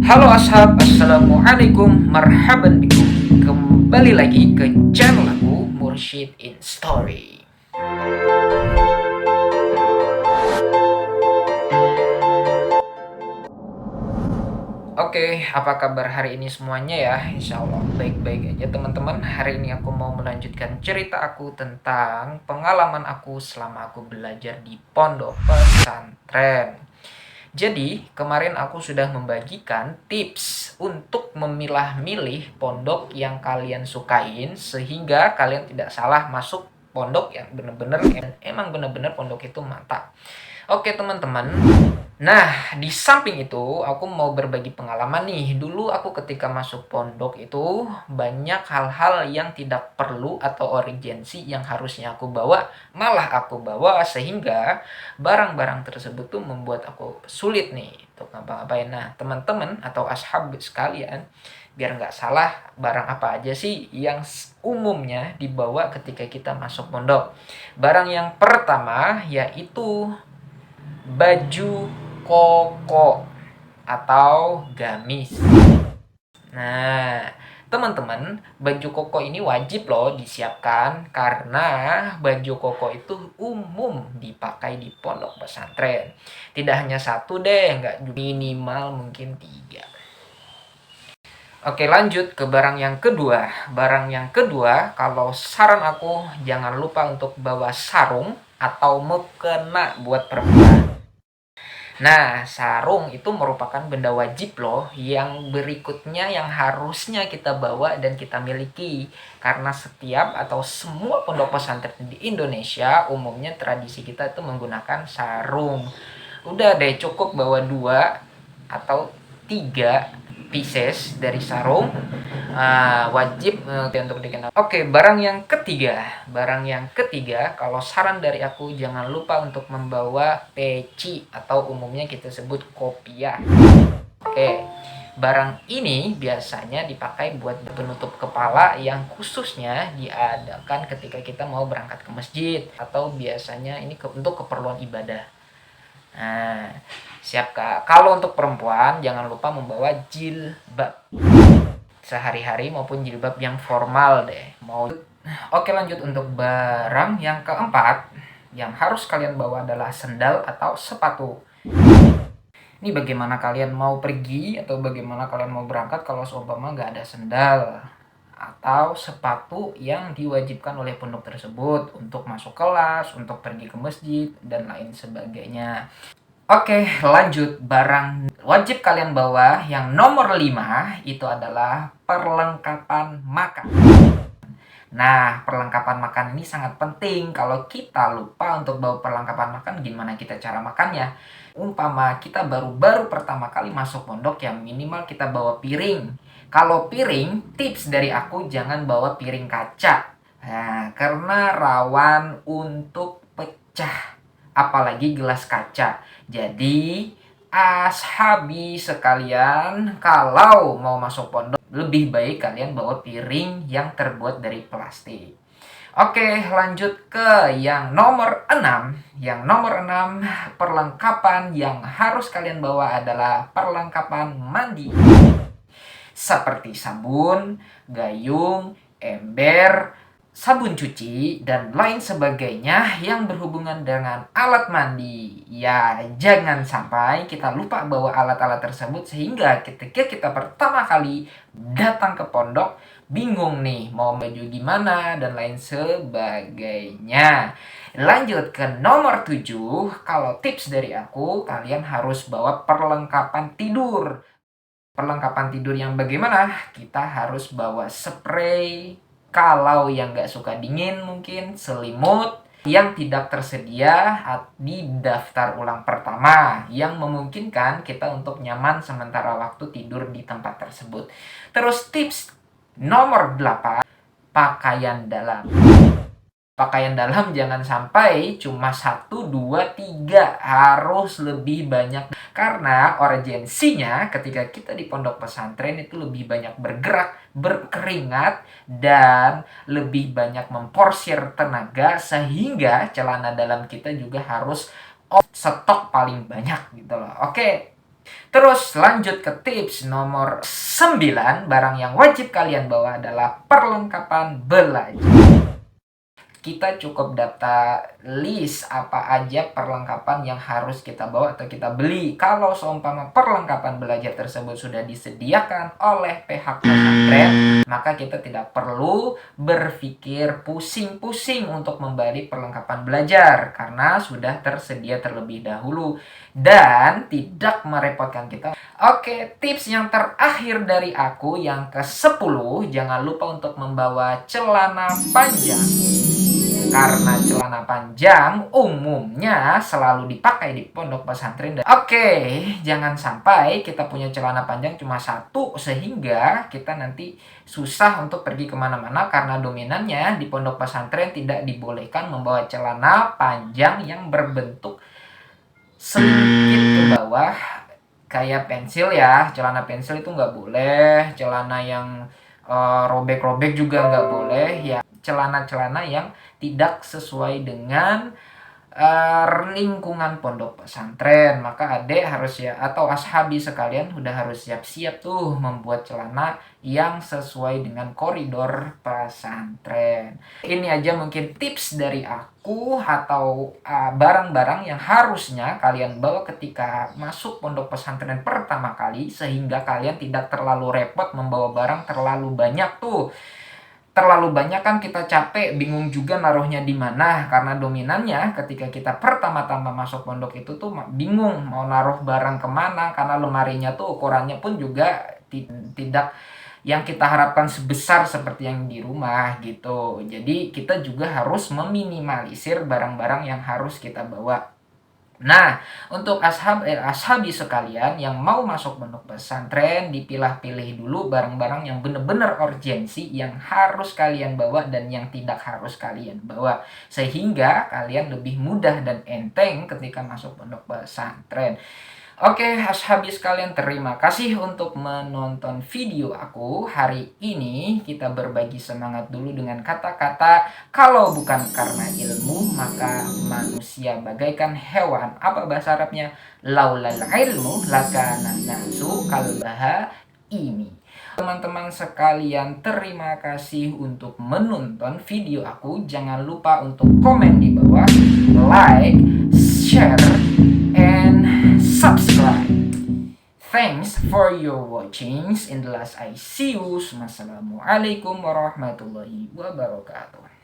Halo ashab, assalamualaikum, marhaban bikum. Kembali lagi ke channel aku, Mursyid in Story. Oke, apa kabar hari ini semuanya ya? Insya Allah baik-baik aja teman-teman. Hari ini aku mau melanjutkan cerita aku tentang pengalaman aku selama aku belajar di pondok pesantren. Jadi, kemarin aku sudah membagikan tips untuk memilah-milih pondok yang kalian sukain sehingga kalian tidak salah masuk pondok yang benar-benar emang benar-benar pondok itu mantap. Oke, teman-teman. Nah, di samping itu, aku mau berbagi pengalaman nih. Dulu aku ketika masuk pondok itu banyak hal-hal yang tidak perlu atau urgensi yang harusnya aku bawa, malah aku bawa sehingga barang-barang tersebut tuh membuat aku sulit nih untuk ngapa-ngapain. Nah, teman-teman atau ashab sekalian, biar nggak salah, barang apa aja sih yang umumnya dibawa ketika kita masuk pondok? Barang yang pertama yaitu baju koko atau gamis. Nah, teman-teman, baju koko ini wajib loh disiapkan karena baju koko itu umum dipakai di pondok pesantren. Tidak hanya satu deh, nggak minimal mungkin 3. Oke, lanjut ke barang yang kedua. Barang yang kedua, kalau saran aku jangan lupa untuk bawa sarung atau mukena buat perempuan. Nah, sarung itu merupakan benda wajib loh yang berikutnya yang harusnya kita bawa dan kita miliki. Karena setiap atau semua pondok pesantren di Indonesia umumnya tradisi kita itu menggunakan sarung. Udah deh cukup bawa 2 atau 3 pieces dari sarung. Wajib untuk dikenal. Oke, barang yang ketiga. Barang yang ketiga, kalau saran dari aku jangan lupa untuk membawa peci atau umumnya kita sebut kopiah. Oke, barang ini biasanya dipakai buat penutup kepala yang khususnya diadakan ketika kita mau berangkat ke masjid atau biasanya ini untuk keperluan ibadah. Nah, siap Kak. Kalau untuk perempuan jangan lupa membawa jilbab sehari-hari maupun jilbab yang formal deh. Oke, lanjut untuk barang yang keempat yang harus kalian bawa adalah sendal atau sepatu. Ini bagaimana kalian mau pergi atau bagaimana kalian mau berangkat kalau seumpama nggak ada sendal atau sepatu yang diwajibkan oleh pondok tersebut untuk masuk kelas, untuk pergi ke masjid, dan lain sebagainya. Oke, lanjut. Barang wajib kalian bawa yang nomor 5 itu adalah perlengkapan makan. Nah, perlengkapan makan ini sangat penting. Kalau kita lupa untuk bawa perlengkapan makan, gimana kita cara makannya? Umpama kita baru pertama kali masuk pondok, ya minimal kita bawa piring. Kalau piring, tips dari aku jangan bawa piring kaca. Nah, karena rawan untuk pecah. Apalagi gelas kaca. Jadi, ashabi sekalian, kalau mau masuk pondok, lebih baik kalian bawa piring yang terbuat dari plastik. Oke, lanjut ke yang nomor 6. Yang nomor 6, perlengkapan yang harus kalian bawa adalah perlengkapan mandi. Seperti sabun, gayung, ember, sabun cuci, dan lain sebagainya yang berhubungan dengan alat mandi. Ya, jangan sampai kita lupa bawa alat-alat tersebut sehingga ketika kita pertama kali datang ke pondok, bingung nih mau baju gimana dan lain sebagainya. Lanjut ke nomor 7, kalau tips dari aku, kalian harus bawa perlengkapan tidur. Perlengkapan tidur yang bagaimana? Kita harus bawa spray, kalau yang nggak suka dingin mungkin selimut yang tidak tersedia di daftar ulang pertama yang memungkinkan kita untuk nyaman sementara waktu tidur di tempat tersebut. Terus tips nomor 8, pakaian dalam. Pakaian dalam jangan sampai cuma 1, 2, 3, harus lebih banyak. Karena urgensinya ketika kita di pondok pesantren itu lebih banyak bergerak, berkeringat, dan lebih banyak memporsir tenaga sehingga celana dalam kita juga harus stok paling banyak gitu loh. Oke. Terus lanjut ke tips nomor 9, barang yang wajib kalian bawa adalah perlengkapan belajar. Kita cukup data list apa aja perlengkapan yang harus kita bawa atau kita beli. Kalau seumpama perlengkapan belajar tersebut sudah disediakan oleh pihak pesantren, maka kita tidak perlu berpikir pusing-pusing untuk membeli perlengkapan belajar karena sudah tersedia terlebih dahulu dan tidak merepotkan kita. Oke, tips yang terakhir dari aku yang ke-10, jangan lupa untuk membawa celana panjang. Karena celana panjang umumnya selalu dipakai di pondok pesantren. Oke, jangan sampai kita punya celana panjang cuma satu sehingga kita nanti susah untuk pergi kemana-mana karena dominannya di pondok pesantren tidak dibolehkan membawa celana panjang yang berbentuk sedikit ke bawah kayak pensil ya. Celana pensil itu nggak boleh, celana yang robek-robek juga nggak boleh ya. Celana-celana yang tidak sesuai dengan lingkungan pondok pesantren, maka adek harus ya atau ashabi sekalian udah harus siap-siap tuh membuat celana yang sesuai dengan koridor pesantren. Ini aja mungkin tips dari aku atau barang-barang yang harusnya kalian bawa ketika masuk pondok pesantren pertama kali sehingga kalian tidak terlalu repot membawa barang terlalu banyak tuh. Terlalu banyak kan kita capek, bingung juga naruhnya di mana karena dominannya ketika kita pertama-tama masuk pondok itu tuh bingung mau naruh barang kemana karena lemarinya tuh ukurannya pun juga tidak yang kita harapkan sebesar seperti yang di rumah gitu. Jadi kita juga harus meminimalisir barang-barang yang harus kita bawa. Nah, untuk ashabi sekalian yang mau masuk pondok pesantren, dipilah-pilih dulu barang-barang yang benar-benar urgensi yang harus kalian bawa dan yang tidak harus kalian bawa. Sehingga kalian lebih mudah dan enteng ketika masuk pondok pesantren. Oke, ashabi sekalian, terima kasih untuk menonton video aku. Hari ini kita berbagi semangat dulu dengan kata-kata, kalau bukan karena ilmu, maka manusia bagaikan hewan. Apa bahasa Arabnya? Laulal ilmu lakana nasu kalbaha ini. Teman-teman sekalian, terima kasih untuk menonton video aku. Jangan lupa untuk komen di bawah, like, share, and subscribe. Thanks for your watching. In the last I see you. Wassalamualaikum warahmatullahi wabarakatuh.